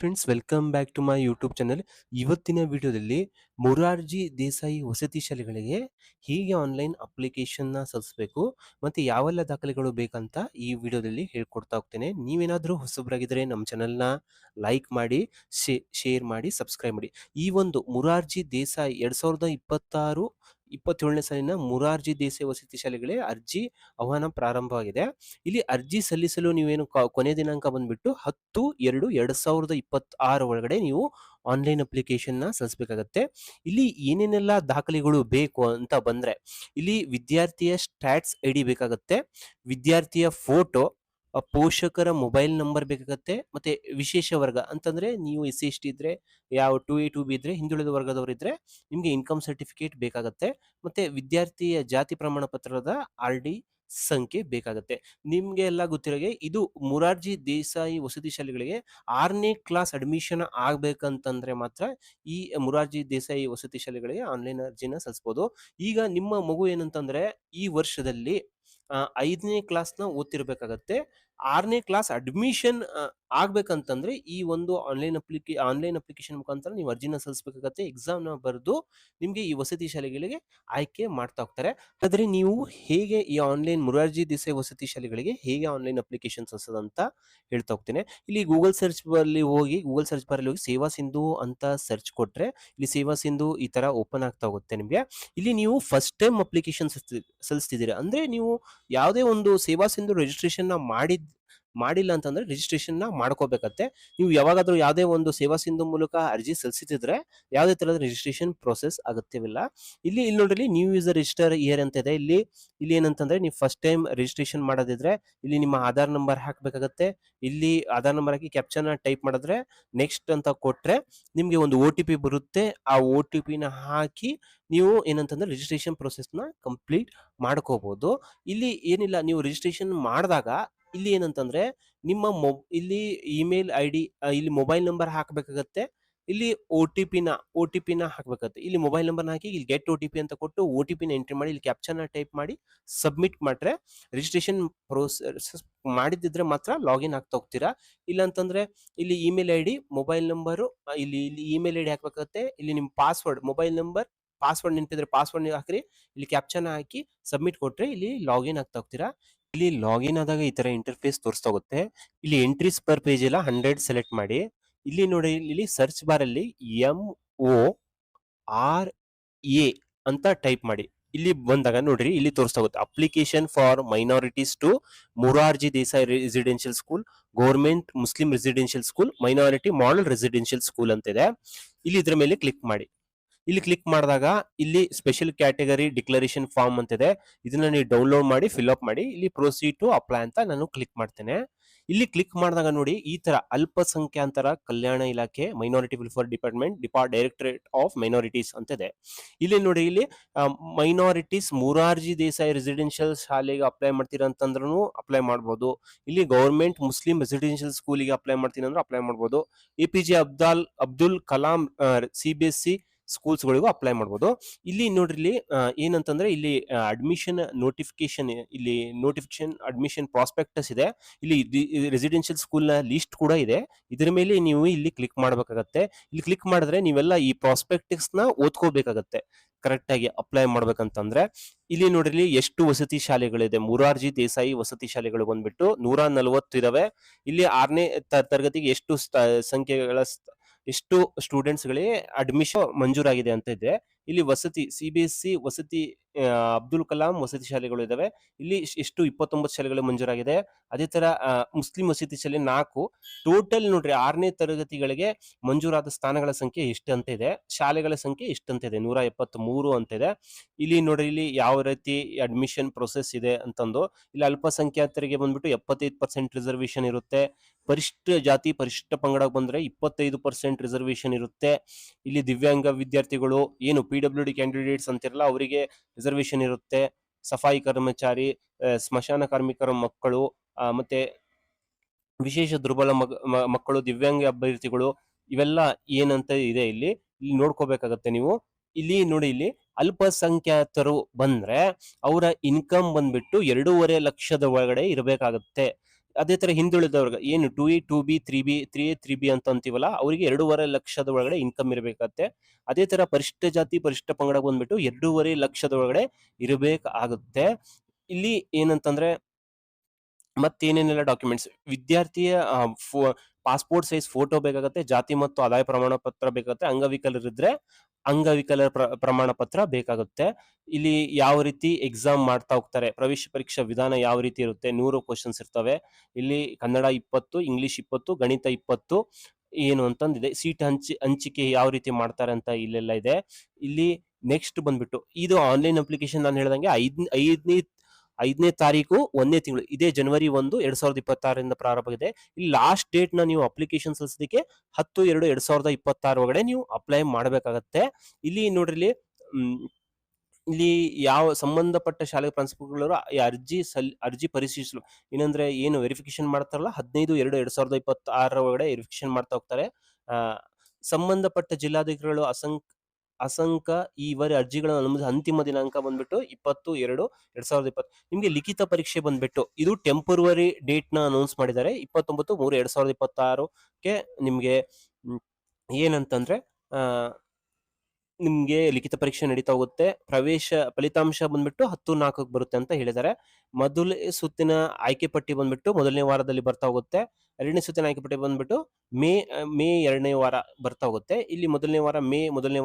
Friends, welcome back to my YouTube channel. ಇವತ್ತಿನ ವಿಡಿಯೋದಲ್ಲಿ ಮೊರಾರ್ಜಿ ದೇಸಾಯಿ ವಸತಿ ಶಾಲೆಗಳಿಗೆ ಹೇಗೆ ಆನ್ಲೈನ್ ಅಪ್ಲಿಕೇಶನ್ನ ಸಲ್ಲಿಸಬೇಕು ಮತ್ತು ಯಾವೆಲ್ಲ ದಾಖಲೆಗಳು ಬೇಕಂತ ಈ ವಿಡಿಯೋದಲ್ಲಿ ಹೇಳ್ಕೊಡ್ತಾ ಹೋಗ್ತೇನೆ. ನೀವೇನಾದರೂ ಹೊಸಬರಾಗಿದ್ದರೆ ನಮ್ಮ ಚಾನಲ್ನ ಲೈಕ್ ಮಾಡಿ, ಶೇರ್ ಮಾಡಿ, ಸಬ್ಸ್ಕ್ರೈಬ್ ಮಾಡಿ. ಈ ಒಂದು ಮೊರಾರ್ಜಿ ದೇಸಾಯಿ 2026-27ನೇ ಸಾಲಿನ ಮೊರಾರ್ಜಿ ದೇಸಾಯಿ ವಸತಿ ಶಾಲೆಗಳೇ ಅರ್ಜಿ ಆಹ್ವಾನ ಪ್ರಾರಂಭವಾಗಿದೆ. ಇಲ್ಲಿ ಅರ್ಜಿ ಸಲ್ಲಿಸಲು ನೀವೇನು ಕೊನೆ ದಿನಾಂಕ ಬಂದ್ಬಿಟ್ಟು 10/2/2026 ಒಳಗಡೆ ನೀವು ಆನ್ಲೈನ್ ಅಪ್ಲಿಕೇಶನ್ನ ಸಲ್ಲಿಸಬೇಕಾಗತ್ತೆ. ಇಲ್ಲಿ ಏನೇನೆಲ್ಲ ದಾಖಲೆಗಳು ಬೇಕು ಅಂತ ಬಂದ್ರೆ, ಇಲ್ಲಿ ವಿದ್ಯಾರ್ಥಿಯ ಸ್ಟ್ಯಾಟ್ಸ್ ಐಡಿ ಬೇಕಾಗತ್ತೆ, ವಿದ್ಯಾರ್ಥಿಯ ಫೋಟೋ, ಪೋಷಕರ ಮೊಬೈಲ್ ನಂಬರ್ ಬೇಕಾಗತ್ತೆ, ಮತ್ತೆ ವಿಶೇಷ ವರ್ಗ ಅಂತಂದ್ರೆ ನೀವು SC ST ಇದ್ರೆ, ಯಾವ 2A 2B ಇದ್ರೆ, ಹಿಂದುಳಿದ ವರ್ಗದವರಿದ್ರೆ ನಿಮ್ಗೆ ಇನ್ಕಮ್ ಸರ್ಟಿಫಿಕೇಟ್ ಬೇಕಾಗತ್ತೆ, ಮತ್ತೆ ವಿದ್ಯಾರ್ಥಿಯ ಜಾತಿ ಪ್ರಮಾಣ ಪತ್ರದ RD ಸಂಖ್ಯೆ ಬೇಕಾಗತ್ತೆ. ನಿಮ್ಗೆ ಎಲ್ಲ ಗೊತ್ತಿರೋಗೆ ಇದು ಮೊರಾರ್ಜಿ ದೇಸಾಯಿ ವಸತಿ ಶಾಲೆಗಳಿಗೆ 6ನೇ ಕ್ಲಾಸ್ ಅಡ್ಮಿಷನ್ ಆಗ್ಬೇಕಂತಂದ್ರೆ ಮಾತ್ರ ಈ ಮೊರಾರ್ಜಿ ದೇಸಾಯಿ ವಸತಿ ಶಾಲೆಗಳಿಗೆ ಆನ್ಲೈನ್ ಅರ್ಜಿನ ಸಲ್ಲಿಸಬಹುದು. ಈಗ ನಿಮ್ಮ ಮಗು ಏನಂತಂದ್ರೆ ಈ ವರ್ಷದಲ್ಲಿ 5ನೇ ಕ್ಲಾಸ್ನ ಓದ್ತಿರ್ಬೇಕಾಗತ್ತೆ. 6ನೇ ಕ್ಲಾಸ್ ಅಡ್ಮಿಷನ್ ಆಗ್ಬೇಕಂತಂದ್ರೆ ಈ ಒಂದು ಆನ್ಲೈನ್ ಅಪ್ಲಿಕೇಶನ್ ಮುಖಾಂತರ ನೀವು ಅರ್ಜಿನ ಸಲ್ಲಿಸಬೇಕಾಗತ್ತೆ. ಎಕ್ಸಾಮ್ನ ಬರೆದು ನಿಮ್ಗೆ ಈ ವಸತಿ ಶಾಲೆಗಳಿಗೆ ಆಯ್ಕೆ ಮಾಡ್ತಾ ಹೋಗ್ತಾರೆ. ಆದ್ರೆ ನೀವು ಹೇಗೆ ಈ ಆನ್ಲೈನ್ ಮೊರಾರ್ಜಿ ದೇಸಾಯಿ ವಸತಿ ಶಾಲೆಗಳಿಗೆ ಹೇಗೆ ಆನ್ಲೈನ್ ಅಪ್ಲಿಕೇಶನ್ ಸಲ್ಲಿಸೋದಂತ ಹೇಳ್ತಾ ಹೋಗ್ತೇನೆ. ಇಲ್ಲಿ ಗೂಗಲ್ ಸರ್ಚ್ ಬಾರಲ್ಲಿ ಹೋಗಿ ಸೇವಾ ಸಿಂಧು ಅಂತ ಸರ್ಚ್ ಕೊಟ್ರೆ ಇಲ್ಲಿ ಸೇವಾ ಸಿಂಧು ಈ ತರ ಓಪನ್ ಆಗ್ತಾ ಹೋಗುತ್ತೆ ನಿಮ್ಗೆ. ಇಲ್ಲಿ ನೀವು ಫಸ್ಟ್ ಟೈಮ್ ಅಪ್ಲಿಕೇಶನ್ ಸಲ್ಲಿಸ್ತಿದ್ದೀರಾ ಅಂದ್ರೆ ನೀವು ಯಾವುದೇ ಒಂದು ಸೇವಾ ಸಿಂಧು ರಿಜಿಸ್ಟ್ರೇಷನ್ ಮಾಡಿಲ್ಲ ಅಂತಂದ್ರೆ ರಿಜಿಸ್ಟ್ರೇಷನ್ ಮಾಡ್ಕೋಬೇಕತ್ತೆ. ನೀವು ಯಾವಾಗಾದ್ರೂ ಯಾವುದೇ ಒಂದು ಸೇವಾ ಸಿಂಧು ಮೂಲಕ ಅರ್ಜಿ ಸಲ್ಲಿಸಿದ್ರೆ ಯಾವುದೇ ತರಹದ ರಿಜಿಸ್ಟ್ರೇಷನ್ ಪ್ರೋಸೆಸ್ ಅಗತ್ಯವಿಲ್ಲ. ಇಲ್ಲಿ ನೋಡ್ರಿ, ನ್ಯೂ ಯೂಸರ್ ರಿಜಿಸ್ಟರ್ ಇಯರ್ ಅಂತ ಇದೆ. ಇಲ್ಲಿ ಏನಂತಂದ್ರೆ ನೀವು ಫಸ್ಟ್ ಟೈಮ್ ರಿಜಿಸ್ಟ್ರೇಷನ್ ಮಾಡೋದಿದ್ರೆ ಇಲ್ಲಿ ನಿಮ್ಮ ಆಧಾರ್ ನಂಬರ್ ಹಾಕ್ಬೇಕಾಗತ್ತೆ. ಇಲ್ಲಿ ಆಧಾರ್ ನಂಬರ್ ಹಾಕಿ ಕ್ಯಾಪ್ಚರ್ನ ಟೈಪ್ ಮಾಡಿದ್ರೆ ನೆಕ್ಸ್ಟ್ ಅಂತ ಕೊಟ್ರೆ ನಿಮ್ಗೆ ಒಂದು OTP ಬರುತ್ತೆ. ಆ OTPನ ಹಾಕಿ ನೀವು ಏನಂತಂದ್ರೆ ರಿಜಿಸ್ಟ್ರೇಷನ್ ಪ್ರೊಸೆಸ್ನ ಕಂಪ್ಲೀಟ್ ಮಾಡ್ಕೋಬಹುದು. ಇಲ್ಲಿ ಏನಿಲ್ಲ, ನೀವು ರಿಜಿಸ್ಟ್ರೇಷನ್ ಮಾಡಿದಾಗ ಇಲ್ಲಿ ಏನಂತಂದ್ರೆ ನಿಮ್ಮ ಇಲ್ಲಿ ಇಮೇಲ್ ID, ಇಲ್ಲಿ ಮೊಬೈಲ್ ನಂಬರ್ ಹಾಕಬೇಕಾಗತ್ತೆ. ಇಲ್ಲಿ OTPನ ಹಾಕಬೇಕಾಗುತ್ತೆ. ಇಲ್ಲಿ ಮೊಬೈಲ್ ನಂಬರ್ನ ಹಾಕಿ ಇಲ್ಲಿ ಗೆಟ್ OTP ಅಂತ ಕೊಟ್ಟು OTPನ ಎಂಟ್ರಿ ಮಾಡಿ ಇಲ್ಲಿ ಕ್ಯಾಪ್ಚರ್ನ ಟೈಪ್ ಮಾಡಿ ಸಬ್ಮಿಟ್ ಮಾಡ್ರೆ ರಿಜಿಸ್ಟ್ರೇಷನ್ ಪ್ರೋಸೆಸ್ ಮಾಡಿದ್ರೆ ಮಾತ್ರ ಲಾಗಿನ್ ಆಗ್ತಾ ಹೋಗ್ತೀರಾ. ಇಲ್ಲ ಅಂತಂದ್ರೆ ಇಲ್ಲಿ ಇಮೇಲ್ ID, ಮೊಬೈಲ್ ನಂಬರು, ಇಲ್ಲಿ ಇಮೇಲ್ ID ಹಾಕಬೇಕಾಗುತ್ತೆ. ಇಲ್ಲಿ ನಿಮ್ಮ ಪಾಸ್ವರ್ಡ್, ಮೊಬೈಲ್ ನಂಬರ್, ಪಾಸ್ವರ್ಡ್ ನೆನಪಿದ್ರೆ ಪಾಸ್ವರ್ಡ್ ಹಾಕ್ರಿ, ಇಲ್ಲಿ ಕ್ಯಾಪ್ಚರ್ನ ಹಾಕಿ ಸಬ್ಮಿಟ್ ಕೊಟ್ರೆ ಇಲ್ಲಿ ಲಾಗಿನ್ ಆಗ್ತಾ ಹೋಗ್ತೀರಾ. ಇಲ್ಲಿ ಲಾಗಿನ್ ಆದಾಗ ಈ ತರ ಇಂಟರ್ಫೇಸ್ ತೋರಿಸ್ತಾ ಹೋಗುತ್ತೆ. ಇಲ್ಲಿ ಎಂಟ್ರೀಸ್ ಪರ್ ಪೇಜ್ ಎಲ್ಲ 100 ಸೆಲೆಕ್ಟ್ ಮಾಡಿ. ಇಲ್ಲಿ ನೋಡಿ, ಇಲ್ಲಿ ಸರ್ಚ್ ಬಾರ್ ಅಲ್ಲಿ MORA ಅಂತ ಟೈಪ್ ಮಾಡಿ. ಇಲ್ಲಿ ಬಂದಾಗ ನೋಡ್ರಿ, ಇಲ್ಲಿ ತೋರಿಸ್ತಾ ಹೋಗುತ್ತೆ application for minorities to Morarji Desai residential school, government Muslim residential school, minority model residential school ಅಂತ ಇದೆ. ಇಲ್ಲಿ ಇದ್ರ ಮೇಲೆ ಕ್ಲಿಕ್ ಮಾಡಿ. ಇಲ್ಲಿ ಕ್ಲಿಕ್ ಮಾಡಿದಾಗ ಇಲ್ಲಿ ಸ್ಪೆಷಲ್ ಕ್ಯಾಟಗರಿ ಡಿಕ್ಲರೇಷನ್ ಫಾರ್ಮ್ ಅಂತಿದೆ. ಇದನ್ನ ನೀವು ಡೌನ್ಲೋಡ್ ಮಾಡಿ ಫಿಲ್ ಅಪ್ ಮಾಡಿ. ಇಲ್ಲಿ ಪ್ರೊಸೀಡ್ ಟು ಅಪ್ಲೈ ಅಂತ ನಾನು ಕ್ಲಿಕ್ ಮಾಡ್ತೇನೆ. ಇಲ್ಲಿ ಕ್ಲಿಕ್ ಮಾಡಿದಾಗ ನೋಡಿ, ಈ ತರ ಅಲ್ಪಸಂಖ್ಯಾತರ ಕಲ್ಯಾಣ ಇಲಾಖೆ minority welfare department directorate of minorities ಅಂತ ಇದೆ. ಇಲ್ಲಿ ನೋಡಿ, ಇಲ್ಲಿ ಮೈನಾರಿಟೀಸ್ ಮೊರಾರ್ಜಿ ದೇಸಾಯಿ ರೆಸಿಡೆನ್ಷಿಯಲ್ ಶಾಲೆಗೆ ಅಪ್ಲೈ ಮಾಡ್ತೀರಾ ಅಂತಂದ್ರೂ ಅಪ್ಲೈ ಮಾಡ್ಬೋದು. ಇಲ್ಲಿ ಗೌರ್ಮೆಂಟ್ ಮುಸ್ಲಿಂ ರೆಸಿಡೆನ್ಷಿಯಲ್ ಸ್ಕೂಲಿಗೆ ಅಪ್ಲೈ ಮಾಡ್ತೀನಿ ಅಂದ್ರೆ ಅಪ್ಲೈ ಮಾಡ್ಬೋದು. APJ Abdul Kalam CBSE schools ಗಳಿಗೂ ಅಪ್ಲೈ ಮಾಡ್ಬೋದು. ಇಲ್ಲಿ ನೋಡ್ರಿ, ಏನಂತಂದ್ರೆ ಇಲ್ಲಿ ಅಡ್ಮಿಷನ್ ನೋಟಿಫಿಕೇಶನ್ ಅಡ್ಮಿಷನ್ ಪ್ರಾಸ್ಪೆಕ್ಟಸ್ ಇದೆ. ಇಲ್ಲಿ ರೆಸಿಡೆನ್ಷಿಯಲ್ ಸ್ಕೂಲ್ ನ ಲಿಸ್ಟ್ ಕೂಡ ಇದೆ. ಇದರ ಮೇಲೆ ನೀವು ಇಲ್ಲಿ ಕ್ಲಿಕ್ ಮಾಡ್ಬೇಕಾಗತ್ತೆ. ಇಲ್ಲಿ ಕ್ಲಿಕ್ ಮಾಡಿದ್ರೆ ನೀವೆಲ್ಲ ಈ ಪ್ರಾಸ್ಪೆಕ್ಟಸ್ ನ ಓದ್ಕೋಬೇಕಾಗತ್ತೆ ಕರೆಕ್ಟ್ ಆಗಿ ಅಪ್ಲೈ ಮಾಡ್ಬೇಕಂತಂದ್ರೆ. ಇಲ್ಲಿ ನೋಡ್ರಿ, ಎಷ್ಟು ವಸತಿ ಶಾಲೆಗಳಿದೆ. ಮೊರಾರ್ಜಿ ದೇಸಾಯಿ ವಸತಿ ಶಾಲೆಗಳು ಬಂದ್ಬಿಟ್ಟು 140 ಇದಾವೆ. ಇಲ್ಲಿ 6ನೇ ತರಗತಿಗೆ ಎಷ್ಟು ಸ್ಟೂಡೆಂಟ್ಸ್ ಗಳಿಗೆ ಅಡ್ಮಿಷನ್ ಮಂಜೂರಾಗಿದೆ ಅಂತ ಇದೆ. ಇಲ್ಲಿ ವಸತಿ CBSE ವಸತಿ ಅಬ್ದುಲ್ ಕಲಾಂ ವಸತಿ ಶಾಲೆಗಳು ಇದಾವೆ. ಇಲ್ಲಿ ಎಷ್ಟು 29 ಶಾಲೆಗಳು ಮಂಜೂರಾಗಿದೆ. ಅದೇ ತರ ಮುಸ್ಲಿಂ ವಸತಿ ಶಾಲೆ 4. ಟೋಟಲ್ ನೋಡ್ರಿ, 6ನೇ ತರಗತಿಗಳಿಗೆ ಮಂಜೂರಾದ ಸ್ಥಾನಗಳ ಸಂಖ್ಯೆ ಎಷ್ಟು ಅಂತ ಇದೆ, ಶಾಲೆಗಳ ಸಂಖ್ಯೆ ಎಷ್ಟು ಅಂತ ಇದೆ, 173 ಅಂತ ಇದೆ. ಇಲ್ಲಿ ನೋಡ್ರಿ, ಇಲ್ಲಿ ಯಾವ ರೀತಿ ಅಡ್ಮಿಷನ್ ಪ್ರೊಸೆಸ್ ಇದೆ ಅಂತಂದು. ಇಲ್ಲಿ ಅಲ್ಪಸಂಖ್ಯಾತರಿಗೆ ಬಂದ್ಬಿಟ್ಟು 75% ರಿಸರ್ವೇಶನ್ ಇರುತ್ತೆ. ಪರಿಶಿಷ್ಟ ಜಾತಿ ಪರಿಶಿಷ್ಟ ಪಂಗಡ ಬಂದ್ರೆ 25% ರಿಸರ್ವೇಶನ್ ಇರುತ್ತೆ. ಇಲ್ಲಿ ದಿವ್ಯಾಂಗ ವಿದ್ಯಾರ್ಥಿಗಳು, ಏನು PWD ಕ್ಯಾಂಡಿಡೇಟ್ಸ್ ಅಂತಿರಲ್ಲ, ಅವರಿಗೆ ರಿಸರ್ವೇಶನ್ ಇರುತ್ತೆ. ಸಫಾಯಿ ಕರ್ಮಚಾರಿ, ಸ್ಮಶಾನ ಕಾರ್ಮಿಕರ ಮಕ್ಕಳು, ಮತ್ತೆ ವಿಶೇಷ ದುರ್ಬಲ ಮಕ್ಕಳು, ದಿವ್ಯಾಂಗ ಅಭ್ಯರ್ಥಿಗಳು, ಇವೆಲ್ಲ ಏನಂತ ಇದೆ ಇಲ್ಲಿ ನೋಡ್ಕೋಬೇಕಾಗತ್ತೆ ನೀವು. ಇಲ್ಲಿ ನೋಡಿ, ಇಲ್ಲಿ ಅಲ್ಪಸಂಖ್ಯಾತರು ಬಂದ್ರೆ ಅವರ ಇನ್ಕಮ್ ಬಂದ್ಬಿಟ್ಟು 2.5 ಲಕ್ಷದ ಒಳಗಡೆ ಇರಬೇಕಾಗತ್ತೆ. ಅದೇ ತರ ಹಿಂದುಳಿದವ್ರಿಗೆ ಏನು 2A 2B 3B 3A 3B ಅಂತ ಅಂತೀವಲ್ಲ, ಅವರಿಗೆ 2.5 ಲಕ್ಷದ ಒಳಗಡೆ ಇನ್ಕಮ್ ಇರಬೇಕಾಗತ್ತೆ. ಅದೇ ತರ ಪರಿಶಿಷ್ಟ ಜಾತಿ ಪರಿಶಿಷ್ಟ ಪಂಗಡ ಬಂದ್ಬಿಟ್ಟು 2.5 ಲಕ್ಷದ ಒಳಗಡೆ ಇರಬೇಕಾಗುತ್ತೆ. ಇಲ್ಲಿ ಏನಂತಂದ್ರೆ ಮತ್ತೇನೇನೆಲ್ಲ ಡಾಕ್ಯುಮೆಂಟ್ಸ್, ವಿದ್ಯಾರ್ಥಿಯ ಪಾಸ್ಪೋರ್ಟ್ ಸೈಜ್ ಫೋಟೋ ಬೇಕಾಗುತ್ತೆ, ಜಾತಿ ಮತ್ತು ಆದಾಯ ಪ್ರಮಾಣ ಪತ್ರ ಬೇಕಾಗುತ್ತೆ, ಅಂಗವಿಕಲರಿದ್ರೆ ಅಂಗವಿಕಲರ ಪ್ರಮಾಣ ಪತ್ರ ಬೇಕಾಗುತ್ತೆ. ಇಲ್ಲಿ ಯಾವ ರೀತಿ ಎಕ್ಸಾಮ್ ಮಾಡ್ತಾ ಹೋಗ್ತಾರೆ, ಪ್ರವೇಶ ಪರೀಕ್ಷಾ ವಿಧಾನ ಯಾವ ರೀತಿ ಇರುತ್ತೆ, 100 ಕ್ವಶನ್ಸ್ ಇರ್ತವೆ. ಇಲ್ಲಿ ಕನ್ನಡ 20, ಇಂಗ್ಲಿಷ್ 20, ಗಣಿತ 20 ಏನು ಅಂತಂದಿದೆ. ಸೀಟ್ ಹಂಚಿಕೆ ಯಾವ ರೀತಿ ಮಾಡ್ತಾರೆ ಅಂತ ಇಲ್ಲೆಲ್ಲ ಇದೆ. ಇಲ್ಲಿ ನೆಕ್ಸ್ಟ್ ಬಂದ್ಬಿಟ್ಟು ಇದು ಆನ್ಲೈನ್ ಅಪ್ಲಿಕೇಶನ್ ನಾನು ಹೇಳ್ದಂಗೆ 5ನೇ ತಾರೀಕು 1ನೇ ತಿಂಗಳು, ಇದೇ ಜನವರಿ 1, 2026 ಪ್ರಾರಂಭ ಆಗಿದೆ. ಇಲ್ಲಿ ಲಾಸ್ಟ್ ಡೇಟ್ ನ ನೀವು ಅಪ್ಲಿಕೇಶನ್ ಸಲ್ಲಿಸೋದಕ್ಕೆ 10/2/2026 ಒಳಗಡೆ ನೀವು ಅಪ್ಲೈ ಮಾಡಬೇಕಾಗತ್ತೆ. ಇಲ್ಲಿ ನೋಡ್ರಿ, ಇಲ್ಲಿ ಯಾವ ಸಂಬಂಧಪಟ್ಟ ಶಾಲೆ ಪ್ರಾಂಶುಪಾಲರು ಈ ಅರ್ಜಿ ಪರಿಶೀಲಿಸಲು ಏನಂದ್ರೆ ಏನು ವೆರಿಫಿಕೇಶನ್ ಮಾಡ್ತಾರಲ್ಲ, 15/2/2026 ಒಳಗಡೆ ವೆರಿಫಿಕೇಶನ್ ಮಾಡ್ತಾ ಹೋಗ್ತಾರೆ. ಸಂಬಂಧಪಟ್ಟ ಜಿಲ್ಲಾಧಿಕಾರಿಗಳು ಅಸಂಖ್ಯ ಈವರೆ ಅರ್ಜಿಗಳನ್ನು ಅನುಮತಿ ಅಂತಿಮ ದಿನಾಂಕ ಬಂದ್ಬಿಟ್ಟು 20/2/2020. ನಿಮ್ಗೆ ಲಿಖಿತ ಪರೀಕ್ಷೆ ಬಂದ್ಬಿಟ್ಟು ಇದು ಟೆಂಪರರಿ ಡೇಟ್ ನ ಅನೌನ್ಸ್ ಮಾಡಿದ್ದಾರೆ. 29/3/2026ಕ್ಕೆ ನಿಮ್ಗೆ ಏನಂತಂದ್ರೆ ನಿಮ್ಗೆ ಲಿಖಿತ ಪರೀಕ್ಷೆ ನಡೀತಾ ಹೋಗುತ್ತೆ. ಪ್ರವೇಶ ಫಲಿತಾಂಶ ಬಂದ್ಬಿಟ್ಟು 10/4 ಬರುತ್ತೆ ಅಂತ ಹೇಳಿದ್ದಾರೆ. ಮೊದಲ ಸುತ್ತಿನ ಆಯ್ಕೆ ಪಟ್ಟಿ ಬಂದ್ಬಿಟ್ಟು ಮೊದಲನೇ ವಾರದಲ್ಲಿ ಬರ್ತಾ ಹೋಗುತ್ತೆ. 2ನೇ ಸುತ್ತಿನ ಆಯ್ಕೆ ಪಟ್ಟಿ ಬಂದ್ಬಿಟ್ಟು ಮೇ 2ನೇ ವಾರ ಬರ್ತಾ ಹೋಗುತ್ತೆ. ಇಲ್ಲಿ ಮೊದಲನೇ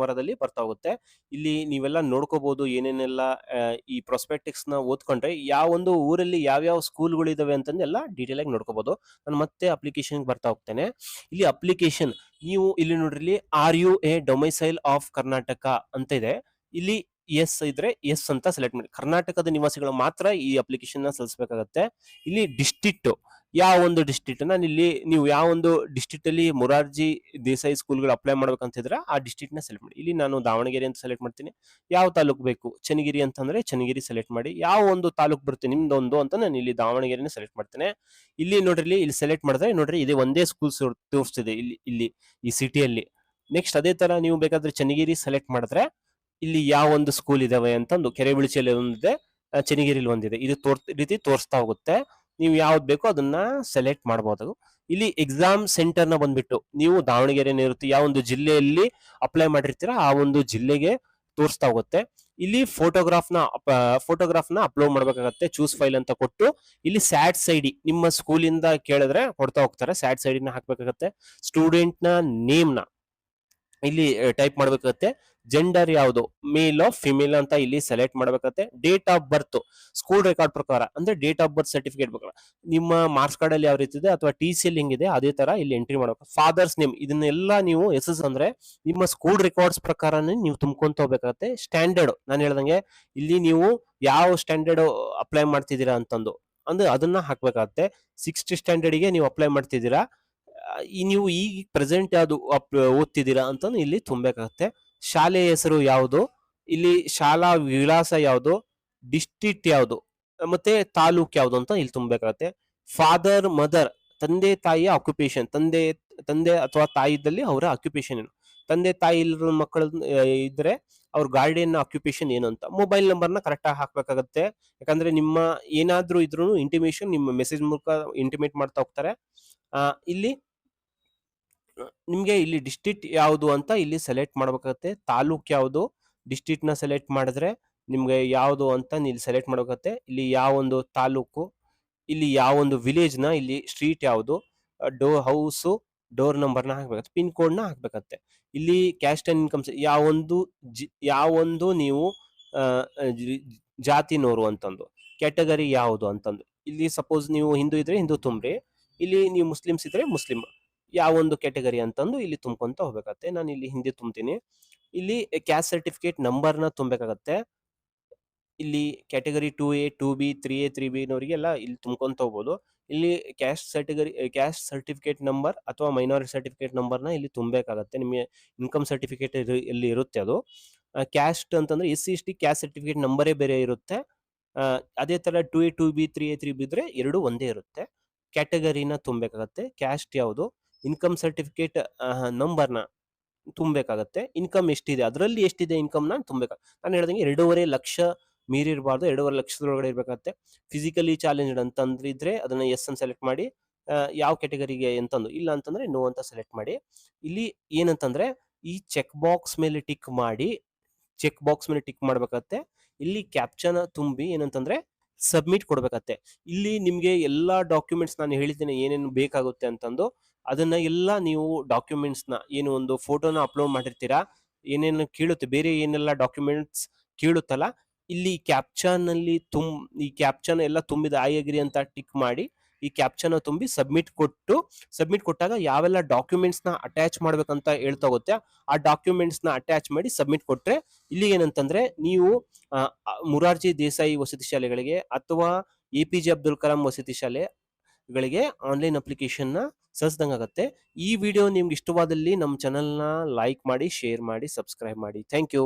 ವಾರದಲ್ಲಿ ಬರ್ತಾ ಹೋಗುತ್ತೆ. ಇಲ್ಲಿ ನೀವೆಲ್ಲ ನೋಡ್ಕೋಬಹುದು ಏನೇನೆಲ್ಲ ಈ ಪ್ರೊಸ್ಪೆಕ್ಟಿಕ್ಸ್ ನ ಓದ್ಕೊಂಡ್ರೆ ಯಾವ ಒಂದು ಊರಲ್ಲಿ ಯಾವ್ಯಾವ ಸ್ಕೂಲ್ಗಳು ಇದಾವೆ ಅಂತಂದೆಲ್ಲ ಡೀಟೇಲ್ ಆಗಿ ನೋಡ್ಕೋಬಹುದು. ನಾನು ಮತ್ತೆ ಅಪ್ಲಿಕೇಶನ್ ಬರ್ತಾ ಹೋಗ್ತೇನೆ. ಇಲ್ಲಿ ಅಪ್ಲಿಕೇಶನ್ ನೀವು ಇಲ್ಲಿ ನೋಡ್ರಿ, are you a domicile of Karnataka ಅಂತ ಇದೆ. ಇಲ್ಲಿ ಎಸ್ ಇದ್ರೆ ಎಸ್ ಅಂತ ಸೆಲೆಕ್ಟ್ ಮಾಡಿ. ಕರ್ನಾಟಕದ ನಿವಾಸಿಗಳು ಮಾತ್ರ ಈ ಅಪ್ಲಿಕೇಶನ್ ನ ಸಲ್ಲಿಸಬೇಕಾಗತ್ತೆ. ಇಲ್ಲಿ ಡಿಸ್ಟ್ರಿಕ್ಟ್ ಯಾವ ಒಂದು ಡಿಸ್ಟ್ರಿಕ್ಟ್ ಇಲ್ಲಿ ನೀವು ಯಾವ ಒಂದು ಡಿಸ್ಟ್ರಿಕ್ಟ್ ಅಲ್ಲಿ ಮೊರಾರ್ಜಿ ದೇಸಾಯಿ ಸ್ಕೂಲ್ಗಳು ಅಪ್ಲೈ ಮಾಡ್ಬೇಕಂತಿದ್ರೆ ಆ ಡಿಸ್ಟ್ರಿಕ್ಟ್ ನ ಸೆಲೆಕ್ಟ್ ಮಾಡಿ. ಇಲ್ಲಿ ನಾನು ದಾವಣಗೆರೆ ಅಂತ ಸೆಲೆಕ್ಟ್ ಮಾಡ್ತೀನಿ. ಯಾವ ತಾಲೂಕು ಬೇಕು, ಚನ್ನಗಿರಿ ಅಂತಂದ್ರೆ ಚನ್ನಗಿರಿ ಸೆಲೆಕ್ಟ್ ಮಾಡಿ. ಯಾವ ಒಂದು ತಾಲೂಕು ಬರುತ್ತೆ ನಿಮ್ದೊಂದು ಅಂತ ನಾನು ಇಲ್ಲಿ ದಾವಣಗೆರೆನ ಸೆಲೆಕ್ಟ್ ಮಾಡ್ತೇನೆ. ಇಲ್ಲಿ ನೋಡ್ರಿ, ಇಲ್ಲಿ ಸೆಲೆಕ್ಟ್ ಮಾಡಿದ್ರೆ ನೋಡ್ರಿ ಇದೆ ಒಂದೇ ಸ್ಕೂಲ್ ತೋರಿಸ್ತಿದೆ ಇಲ್ಲಿ ಈ ಸಿಟಿಯಲ್ಲಿ. ನೆಕ್ಸ್ಟ್ ಅದೇ ತರ ನೀವು ಬೇಕಾದ್ರೆ ಚನ್ನಗಿರಿ ಸೆಲೆಕ್ಟ್ ಮಾಡಿದ್ರೆ ಇಲ್ಲಿ ಯಾವ ಒಂದು ಸ್ಕೂಲ್ ಇದಾವೆ ಅಂತಂದು ಕೆರೆಬಿಳಿಚಿಯಲ್ಲಿ ಒಂದಿದೆ, ಚನ್ನಗಿರಿಲಿ ಒಂದಿದೆ. ಇದು ರೀತಿ ತೋರಿಸ್ತಾ ಹೋಗುತ್ತೆ. ನೀವು ಯಾವ್ದು ಬೇಕೋ ಅದನ್ನ ಸೆಲೆಕ್ಟ್ ಮಾಡಬಹುದು. ಇಲ್ಲಿ ಎಕ್ಸಾಮ್ ಸೆಂಟರ್ ನ ಬಂದ್ಬಿಟ್ಟು ನೀವು ದಾವಣಗೆರೆ ಇರುತ್ತೆ, ಯಾವ ಒಂದು ಜಿಲ್ಲೆಯಲ್ಲಿ ಅಪ್ಲೈ ಮಾಡಿರ್ತೀರಾ ಆ ಒಂದು ಜಿಲ್ಲೆಗೆ ತೋರಿಸ್ತಾ ಹೋಗುತ್ತೆ. ಇಲ್ಲಿ ಫೋಟೋಗ್ರಾಫ್ ನ ಅಪ್ಲೋಡ್ ಮಾಡ್ಬೇಕಾಗತ್ತೆ. ಚೂಸ್ ಫೈಲ್ ಅಂತ ಕೊಟ್ಟು ಇಲ್ಲಿ ಸ್ಯಾಟ್ಸ್ ಐಡಿ ನಿಮ್ಮ ಸ್ಕೂಲಿಂದ ಕೇಳಿದ್ರೆ ಕೊಡ್ತಾ ಹೋಗ್ತಾರೆ. ಸ್ಯಾಟ್ಸ್ ಐಡಿ ನ ಹಾಕ್ಬೇಕಾಗತ್ತೆ. ಸ್ಟೂಡೆಂಟ್ ನ ನೇಮ್ ನ ಇಲ್ಲಿ ಟೈಪ್ ಮಾಡ್ಬೇಕಾಗತ್ತೆ. ಜೆಂಡರ್ ಯಾವುದು, ಮೇಲ್ ಆಫ್ ಫಿಮೇಲ್ ಅಂತ ಇಲ್ಲಿ ಸೆಲೆಕ್ಟ್ ಮಾಡ್ಬೇಕಾಗತ್ತೆ. Date of birth school record ಪ್ರಕಾರ ಅಂದ್ರೆ ಡೇಟ್ ಆಫ್ ಬರ್ತ್ ಸರ್ಟಿಫಿಕೇಟ್ ಪ್ರಕಾರ ನಿಮ್ಮ ಮಾರ್ಕ್ಸ್ ಕಾರ್ಡ್ ಅಲ್ಲಿ ಯಾವ ರೀತಿ ಇದೆ ಅಥವಾ ಟಿ ಸಿ ಅಲ್ಲಿ ಹೆಂಗಿದೆ ಅದೇ ತರ ಇಲ್ಲಿ ಎಂಟ್ರಿ ಮಾಡಬೇಕು. ಫಾದರ್ಸ್ ನೇಮ್ ಇದನ್ನೆಲ್ಲ ನೀವು ಅಂದ್ರೆ ನಿಮ್ಮ ಸ್ಕೂಲ್ ರೆಕಾರ್ಡ್ಸ್ ಪ್ರಕಾರನೇ ನೀವು ತುಂಬ್ಕೊಂತ ಹೋಗ್ಬೇಕಾಗತ್ತೆ. ಸ್ಟ್ಯಾಂಡರ್ಡ್ ನಾನು ಹೇಳ್ದಂಗೆ ಇಲ್ಲಿ ನೀವು ಯಾವ ಸ್ಟ್ಯಾಂಡರ್ಡ್ ಅಪ್ಲೈ ಮಾಡ್ತಿದ್ದೀರಾ ಅಂತಂದು ಅಂದ್ರೆ ಅದನ್ನ ಹಾಕ್ಬೇಕಾಗತ್ತೆ. 6th ಸ್ಟ್ಯಾಂಡರ್ಡ್ ಗೆ ನೀವು ಅಪ್ಲೈ ಮಾಡ್ತಿದ್ದೀರಾ, ನೀವು ಈಗ ಪ್ರೆಸೆಂಟ್ ಯಾವ್ದು ಓದ್ತಿದ್ದೀರಾ ಅಂತ ಇಲ್ಲಿ ತುಂಬಬೇಕಾಗತ್ತೆ. ಶಾಲೆ ಹೆಸರು ಯಾವುದು, ಇಲ್ಲಿ ಶಾಲಾ ವಿಳಾಸ ಯಾವುದು, ಡಿಸ್ಟ್ರಿಕ್ಟ್ ಯಾವುದು ಮತ್ತೆ ತಾಲೂಕ್ ಯಾವುದು ಅಂತ ಇಲ್ಲಿ ತುಂಬಬೇಕಾಗತ್ತೆ. ಫಾದರ್ ಮದರ್ ತಂದೆ ತಾಯಿಯ ಆಕ್ಯುಪೇಷನ್, ತಂದೆ ಅಥವಾ ತಾಯಿ ಇದ್ದಲ್ಲಿ ಅವರ ಆಕ್ಯುಪೇಷನ್ ಏನು, ತಂದೆ ತಾಯಿ ಇಲ್ಲದ ಮಕ್ಕಳು ಇದ್ರೆ ಅವ್ರ ಗಾರ್ಡಿಯನ್ ಆಕ್ಯುಪೇಷನ್ ಏನು ಅಂತ. ಮೊಬೈಲ್ ನಂಬರ್ ನ ಕರೆಕ್ಟ್ ಆಗಿ ಹಾಕ್ಬೇಕಾಗತ್ತೆ. ಯಾಕಂದ್ರೆ ನಿಮ್ಮ ಏನಾದ್ರೂ ಇದ್ರೂ ಇಂಟಿಮೇಷನ್ ನಿಮ್ಮ ಮೆಸೇಜ್ ಮೂಲಕ ಇಂಟಿಮೇಟ್ ಮಾಡ್ತಾ ಹೋಗ್ತಾರೆ. ಇಲ್ಲಿ ನಿಮ್ಗೆ ಇಲ್ಲಿ ಡಿಸ್ಟ್ರಿಕ್ಟ್ ಯಾವುದು ಅಂತ ಇಲ್ಲಿ ಸೆಲೆಕ್ಟ್ ಮಾಡ್ಬೇಕಾಗತ್ತೆ. ತಾಲೂಕ್ ಯಾವುದು, ಡಿಸ್ಟ್ರಿಕ್ಟ್ ನ ಸೆಲೆಕ್ಟ್ ಮಾಡಿದ್ರೆ ನಿಮ್ಗೆ ಯಾವುದು ಅಂತ ಇಲ್ಲಿ ಸೆಲೆಕ್ಟ್ ಮಾಡ್ಬೇಕಾಗತ್ತೆ. ಇಲ್ಲಿ ಯಾವ ಒಂದು ತಾಲೂಕು, ಇಲ್ಲಿ ಯಾವ ಒಂದು ವಿಲೇಜ್ ನ, ಇಲ್ಲಿ ಸ್ಟ್ರೀಟ್ ಯಾವುದು, ಹೌಸ್ ಡೋರ್ ನಂಬರ್ ನ ಹಾಕ್ಬೇಕಾಗತ್ತೆ, ಪಿನ್ ಕೋಡ್ ನ ಹಾಕ್ಬೇಕಾಗತ್ತೆ. ಇಲ್ಲಿ ಕ್ಯಾಸ್ಟ್ ಅಂಡ್ ಇನ್ಕಮ್ಸ್ ಯಾವೊಂದು ನೀವು ಜಾತಿನೋರು ಅಂತಂದು, ಕ್ಯಾಟಗರಿ ಯಾವುದು ಅಂತಂದು. ಇಲ್ಲಿ ಸಪೋಸ್ ನೀವು ಹಿಂದೂ ಇದ್ರೆ ಹಿಂದೂ ತುಂಬ್ರಿ, ಇಲ್ಲಿ ನೀವು ಮುಸ್ಲಿಮ್ಸ್ ಇದ್ರೆ ಮುಸ್ಲಿಂ ಯಾವ ಒಂದು ಕ್ಯಾಟಗರಿ ಅಂತಂದು ಇಲ್ಲಿ ತುಂಬ್ಕೊಂತ ಹೋಗ್ಬೇಕಾಗತ್ತೆ. ನಾನು ಇಲ್ಲಿ ಹಿಂದಿ ತುಂಬ್ತೀನಿ. ಇಲ್ಲಿ ಕ್ಯಾಸ್ಟ್ ಸರ್ಟಿಫಿಕೇಟ್ ನಂಬರ್ ನ ತುಂಬಬೇಕಾಗತ್ತೆ. ಇಲ್ಲಿ category 2A 2B 3A 3B ನವರಿಗೆಲ್ಲ ಇಲ್ಲಿ ತುಂಬ್ಕೊಂತ ಹೋಗ್ಬೋದು. ಇಲ್ಲಿ ಕ್ಯಾಸ್ಟ್ ಸರ್ಟಿಫಿಕೇಟ್ ನಂಬರ್ ಅಥವಾ ಮೈನಾರಿಟಿ ಸರ್ಟಿಫಿಕೇಟ್ ನಂಬರ್ ನ ಇಲ್ಲಿ ತುಂಬಬೇಕಾಗತ್ತೆ. ನಿಮಗೆ ಇನ್ಕಮ್ ಸರ್ಟಿಫಿಕೇಟ್ ಎಲ್ಲಿ ಇರುತ್ತೆ ಅದು. ಕ್ಯಾಸ್ಟ್ ಅಂತಂದ್ರೆ SC/ST ಕ್ಯಾಸ್ಟ್ ಸರ್ಟಿಫಿಕೇಟ್ ನಂಬರೇ ಬೇರೆ ಇರುತ್ತೆ. ಅದೇ ತರ 2A 2B 3A 3B ಇದ್ರೆ ಎರಡು ಒಂದೇ ಇರುತ್ತೆ. ಕ್ಯಾಟಗರಿನ ತುಂಬಬೇಕಾಗತ್ತೆ. ಕ್ಯಾಸ್ಟ್ ಯಾವುದು, ಇನ್ಕಮ್ ಸರ್ಟಿಫಿಕೇಟ್ ನಂಬರ್ ನ ತುಂಬಬೇಕಾಗತ್ತೆ. ಇನ್ಕಮ್ ಎಷ್ಟಿದೆ, ಅದರಲ್ಲಿ ಎಷ್ಟಿದೆ ಇನ್ಕಮ್ ನ ತುಂಬಬೇಕಾಗ. ನಾನು ಹೇಳ್ದಂಗೆ 2.5 ಲಕ್ಷ ಮೀರಿರಬಾರ್ದು, 2.5 ಲಕ್ಷದೊಳಗಡೆ ಇರಬೇಕಾಗತ್ತೆ. ಫಿಸಿಕಲಿ ಚಾಲೆಂಜ್ಡ್ ಅಂತಂದ್ರೆ ಅದನ್ನ ಎಸ್ ಅಂತ ಸೆಲೆಕ್ಟ್ ಮಾಡಿ, ಯಾವ ಕ್ಯಾಟಗರಿಗೆ ಅಂತಂದು, ಇಲ್ಲ ಅಂತಂದ್ರೆ ನೋ ಅಂತ ಸೆಲೆಕ್ಟ್ ಮಾಡಿ. ಇಲ್ಲಿ ಏನಂತಂದ್ರೆ ಈ ಚೆಕ್ ಬಾಕ್ಸ್ ಮೇಲೆ ಟಿಕ್ ಮಾಡ್ಬೇಕಾಗತ್ತೆ. ಇಲ್ಲಿ ಕ್ಯಾಪ್ಚನ ತುಂಬಿ ಏನಂತಂದ್ರೆ ಸಬ್ಮಿಟ್ ಕೊಡ್ಬೇಕಾಗತ್ತೆ. ಇಲ್ಲಿ ನಿಮ್ಗೆ ಎಲ್ಲಾ ಡಾಕ್ಯುಮೆಂಟ್ಸ್ ನಾನು ಹೇಳಿದ್ದೇನೆ ಏನೇನು ಬೇಕಾಗುತ್ತೆ ಅಂತಂದು, ಅದನ್ನ ಎಲ್ಲ ನೀವು ಡಾಕ್ಯುಮೆಂಟ್ಸ್ನ ಏನು ಒಂದು ಫೋಟೋನ ಅಪ್ಲೋಡ್ ಮಾಡಿರ್ತೀರಾ, ಏನೇನು ಕೇಳುತ್ತೆ, ಬೇರೆ ಏನೆಲ್ಲ ಡಾಕ್ಯುಮೆಂಟ್ಸ್ ಕೇಳುತ್ತಲ್ಲ, ಇಲ್ಲಿ ಈ ಕ್ಯಾಪ್ಚನ್ ಎಲ್ಲ ತುಂಬಿದ ಐ ಅಗ್ರಿ ಅಂತ ಟಿಕ್ ಮಾಡಿ ಈ ಕ್ಯಾಪ್ಚನ ತುಂಬಿ ಸಬ್ಮಿಟ್ ಕೊಟ್ಟಾಗ ಯಾವೆಲ್ಲ ಡಾಕ್ಯುಮೆಂಟ್ಸ್ ನ ಅಟ್ಯಾಚ್ ಮಾಡ್ಬೇಕಂತ ಹೇಳ್ತಾ ಹೋಗುತ್ತೆ, ಆ ಡಾಕ್ಯುಮೆಂಟ್ಸ್ ನ ಅಟ್ಯಾಚ್ ಮಾಡಿ ಸಬ್ಮಿಟ್ ಕೊಟ್ರೆ ಇಲ್ಲಿ ಏನಂತಂದ್ರೆ ನೀವು ಮುರಾರ್ಜಿ ದೇಸಾಯಿ ವಸತಿ ಶಾಲೆಗಳಿಗೆ ಅಥವಾ APJ ಅಬ್ದುಲ್ ಕಲಾಂ ವಸತಿ ಶಾಲೆಗಳಿಗೆ ಆನ್ಲೈನ್ ಅಪ್ಲಿಕೇಶನ್ ನ ಸಲ್ಲಿಸ್ದಂಗಾಗತ್ತೆ. ಈ ವಿಡಿಯೋ ನಿಮ್ಗೆ ಇಷ್ಟವಾದಲ್ಲಿ ನಮ್ಮ ಚಾನೆಲ್ನ ಲೈಕ್ ಮಾಡಿ, ಶೇರ್ ಮಾಡಿ, ಸಬ್ಸ್ಕ್ರೈಬ್ ಮಾಡಿ. Thank you.